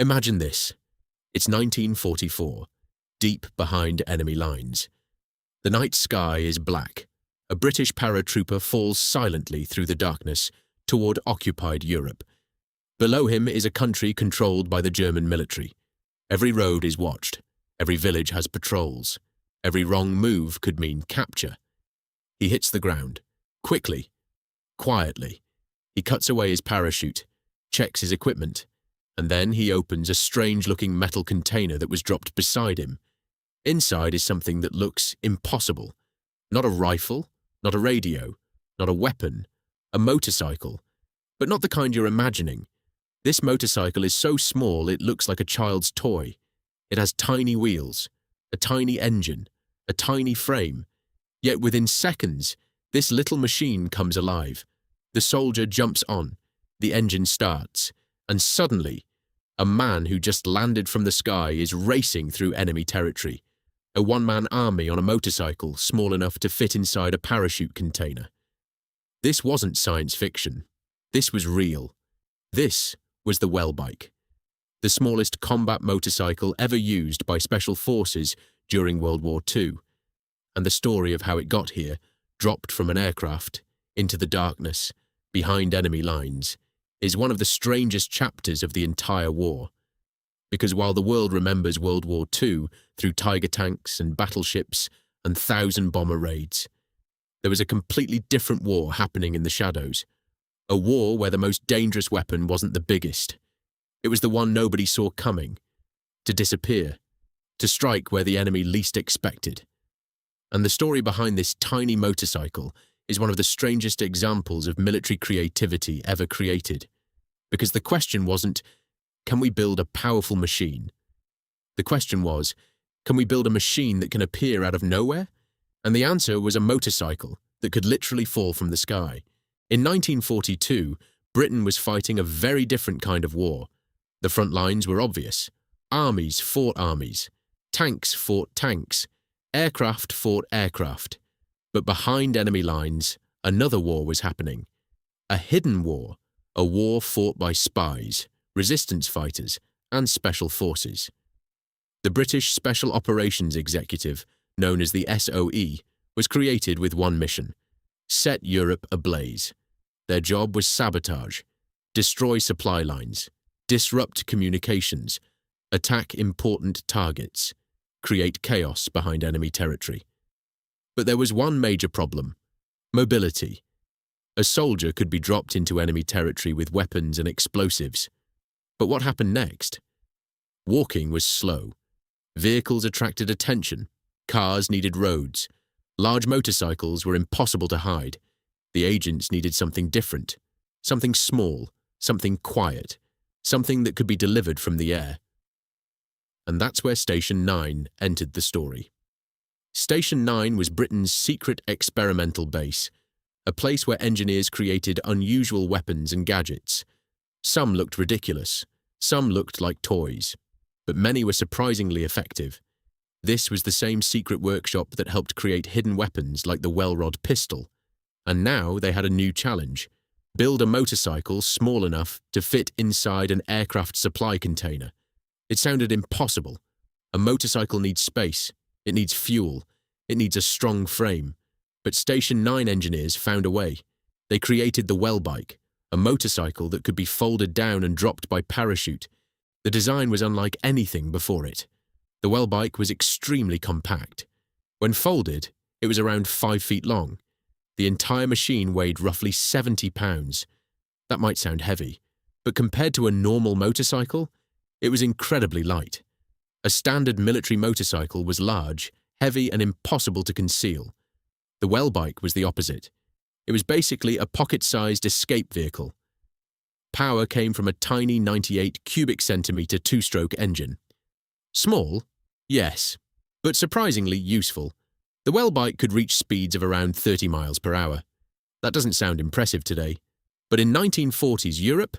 Imagine this. It's 1944, deep behind enemy lines. The night sky is black. A British paratrooper falls silently through the darkness toward occupied Europe. Below him is a country controlled by the German military. Every road is watched. Every village has patrols. Every wrong move could mean capture. He hits the ground. Quickly. Quietly. He cuts away his parachute, checks his equipment, and then he opens a strange-looking metal container that was dropped beside him. Inside is something that looks impossible. Not a rifle, not a radio, not a weapon, a motorcycle, but not the kind you're imagining. This motorcycle is so small it looks like a child's toy. It has tiny wheels, a tiny engine, a tiny frame. Yet within seconds, this little machine comes alive. The soldier jumps on, the engine starts, and suddenly, a man who just landed from the sky is racing through enemy territory. A one-man army on a motorcycle small enough to fit inside a parachute container. This wasn't science fiction. This was real. This was the Welbike, the smallest combat motorcycle ever used by special forces during World War II, and the story of how it got here, dropped from an aircraft into the darkness behind enemy lines, is one of the strangest chapters of the entire war. Because while the world remembers World War II through Tiger tanks and battleships and 1,000-bomber raids, there was a completely different war happening in the shadows. A war where the most dangerous weapon wasn't the biggest. It was the one nobody saw coming, to disappear, to strike where the enemy least expected. And the story behind this tiny motorcycle is one of the strangest examples of military creativity ever created. Because the question wasn't, can we build a powerful machine? The question was, can we build a machine that can appear out of nowhere? And the answer was a motorcycle that could literally fall from the sky. In 1942, Britain was fighting a very different kind of war. The front lines were obvious. Armies fought armies. Tanks fought tanks. Aircraft fought aircraft. But behind enemy lines, another war was happening. A hidden war. A war fought by spies, resistance fighters, and special forces. The British Special Operations Executive, known as the SOE, was created with one mission: set Europe ablaze. Their job was sabotage, destroy supply lines, disrupt communications, attack important targets, create chaos behind enemy territory. But there was one major problem: mobility. A soldier could be dropped into enemy territory with weapons and explosives. But what happened next? Walking was slow. Vehicles attracted attention. Cars needed roads. Large motorcycles were impossible to hide. The agents needed something different, something small, something quiet, something that could be delivered from the air. And that's where Station 9 entered the story. Station 9 was Britain's secret experimental base, a place where engineers created unusual weapons and gadgets. Some looked ridiculous, some looked like toys, but many were surprisingly effective. This was the same secret workshop that helped create hidden weapons like the Welrod pistol. And now they had a new challenge: build a motorcycle small enough to fit inside an aircraft supply container. It sounded impossible. A motorcycle needs space, it needs fuel, it needs a strong frame. But Station 9 engineers found a way. They created the Welbike, a motorcycle that could be folded down and dropped by parachute. The design was unlike anything before it. The Welbike was extremely compact. When folded, it was around 5 feet long. The entire machine weighed roughly 70 pounds. That might sound heavy, but compared to a normal motorcycle, it was incredibly light. A standard military motorcycle was large, heavy, and impossible to conceal. The Welbike was the opposite. It was basically a pocket-sized escape vehicle. Power came from a tiny 98 cubic centimeter two-stroke engine. Small? Yes, but surprisingly useful. The Welbike could reach speeds of around 30 miles per hour. That doesn't sound impressive today, but in 1940s Europe,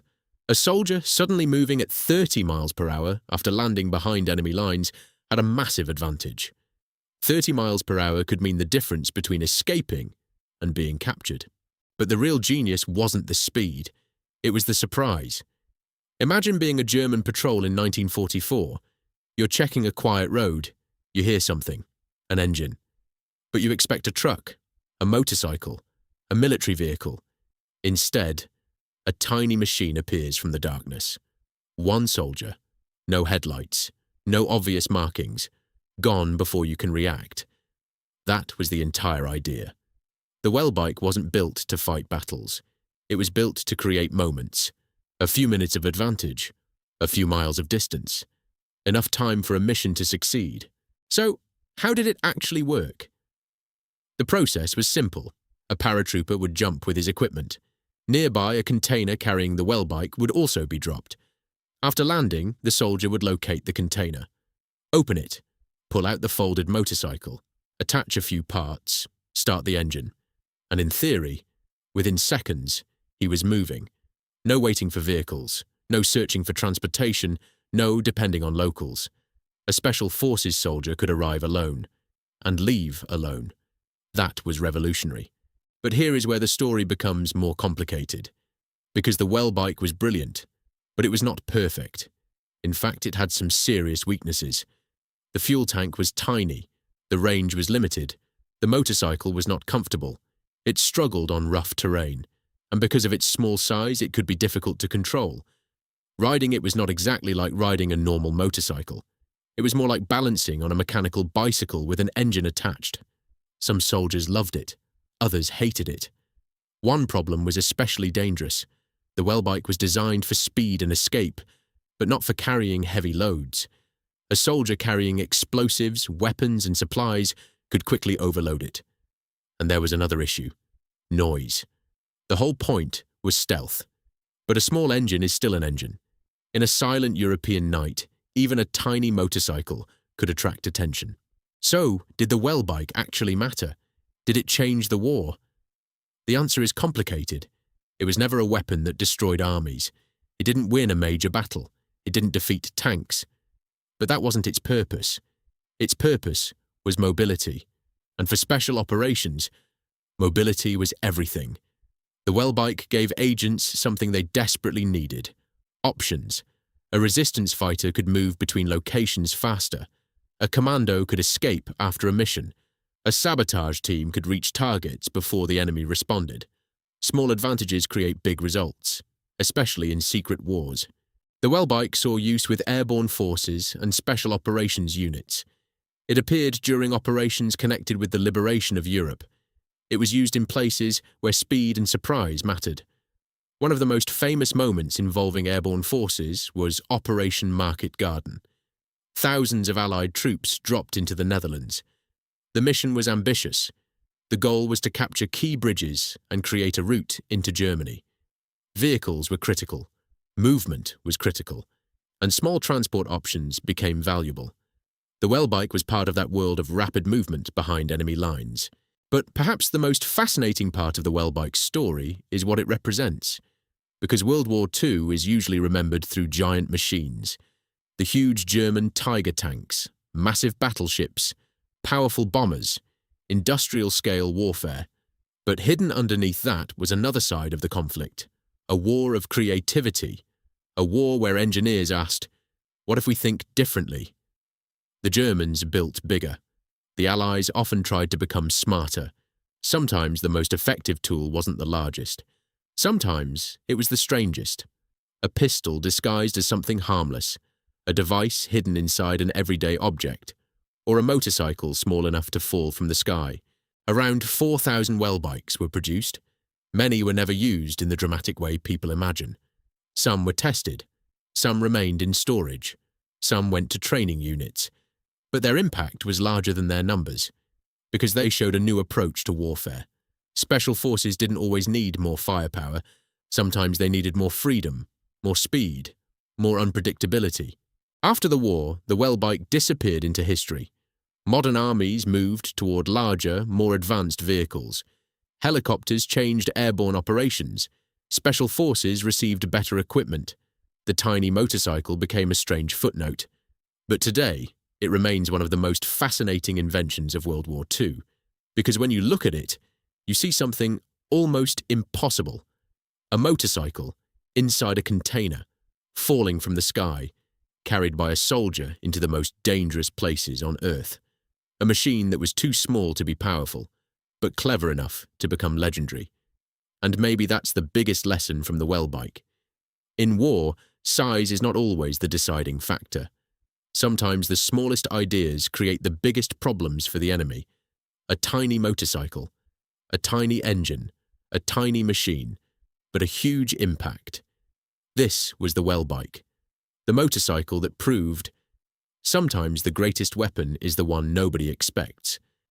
a soldier suddenly moving at 30 miles per hour after landing behind enemy lines had a massive advantage. 30 miles per hour could mean the difference between escaping and being captured. But the real genius wasn't the speed, it was the surprise. Imagine being a German patrol in 1944. You're checking a quiet road. You hear something, an engine. But you expect a truck, a motorcycle, a military vehicle. Instead, a tiny machine appears from the darkness. One soldier, no headlights, no obvious markings, gone before you can react. That was the entire idea. The Welbike wasn't built to fight battles. It was built to create moments. A few minutes of advantage, a few miles of distance, enough time for a mission to succeed. So, how did it actually work? The process was simple. A paratrooper would jump with his equipment. Nearby, a container carrying the Welbike would also be dropped. After landing, the soldier would locate the container, open it, pull out the folded motorcycle, attach a few parts, start the engine, and in theory, within seconds, he was moving. No waiting for vehicles, no searching for transportation, no depending on locals. A special forces soldier could arrive alone, and leave alone. That was revolutionary. But here is where the story becomes more complicated. Because the Welbike was brilliant, but it was not perfect. In fact, it had some serious weaknesses. The fuel tank was tiny, the range was limited, the motorcycle was not comfortable, it struggled on rough terrain, and because of its small size, it could be difficult to control. Riding it was not exactly like riding a normal motorcycle. It was more like balancing on a mechanical bicycle with an engine attached. Some soldiers loved it, others hated it. One problem was especially dangerous. The Welbike was designed for speed and escape, but not for carrying heavy loads. A soldier carrying explosives, weapons, and supplies could quickly overload it. And there was another issue: noise. The whole point was stealth. But a small engine is still an engine. In a silent European night, even a tiny motorcycle could attract attention. So, did the Welbike actually matter? Did it change the war? The answer is complicated. It was never a weapon that destroyed armies. It didn't win a major battle. It didn't defeat tanks. But that wasn't its purpose. Its purpose was mobility. And for special operations, mobility was everything. The Welbike gave agents something they desperately needed: options. A resistance fighter could move between locations faster. A commando could escape after a mission. A sabotage team could reach targets before the enemy responded. Small advantages create big results, especially in secret wars. The Welbike saw use with airborne forces and special operations units. It appeared during operations connected with the liberation of Europe. It was used in places where speed and surprise mattered. One of the most famous moments involving airborne forces was Operation Market Garden. Thousands of Allied troops dropped into the Netherlands. The mission was ambitious. The goal was to capture key bridges and create a route into Germany. Vehicles were critical, movement was critical, and small transport options became valuable. The Welbike was part of that world of rapid movement behind enemy lines. But perhaps the most fascinating part of the Welbike's story is what it represents. Because World War II is usually remembered through giant machines. The huge German Tiger tanks, massive battleships, powerful bombers, industrial-scale warfare. But hidden underneath that was another side of the conflict, a war of creativity, a war where engineers asked, what if we think differently? The Germans built bigger. The Allies often tried to become smarter. Sometimes the most effective tool wasn't the largest. Sometimes it was the strangest. A pistol disguised as something harmless, a device hidden inside an everyday object, or a motorcycle small enough to fall from the sky. Around 4,000 Welbikes were produced. Many were never used in the dramatic way people imagine. Some were tested. Some remained in storage. Some went to training units. But their impact was larger than their numbers, because they showed a new approach to warfare. Special forces didn't always need more firepower. Sometimes they needed more freedom, more speed, more unpredictability. After the war, the Welbike disappeared into history. Modern armies moved toward larger, more advanced vehicles. Helicopters changed airborne operations. Special forces received better equipment. The tiny motorcycle became a strange footnote. But today, it remains one of the most fascinating inventions of World War II, because when you look at it, you see something almost impossible. A motorcycle inside a container, falling from the sky, carried by a soldier into the most dangerous places on Earth. A machine that was too small to be powerful, but clever enough to become legendary. And maybe that's the biggest lesson from the Welbike. In war, size is not always the deciding factor. Sometimes the smallest ideas create the biggest problems for the enemy. A tiny motorcycle, a tiny engine, a tiny machine, but a huge impact. This was the Welbike, the motorcycle that proved sometimes the greatest weapon is the one nobody expects.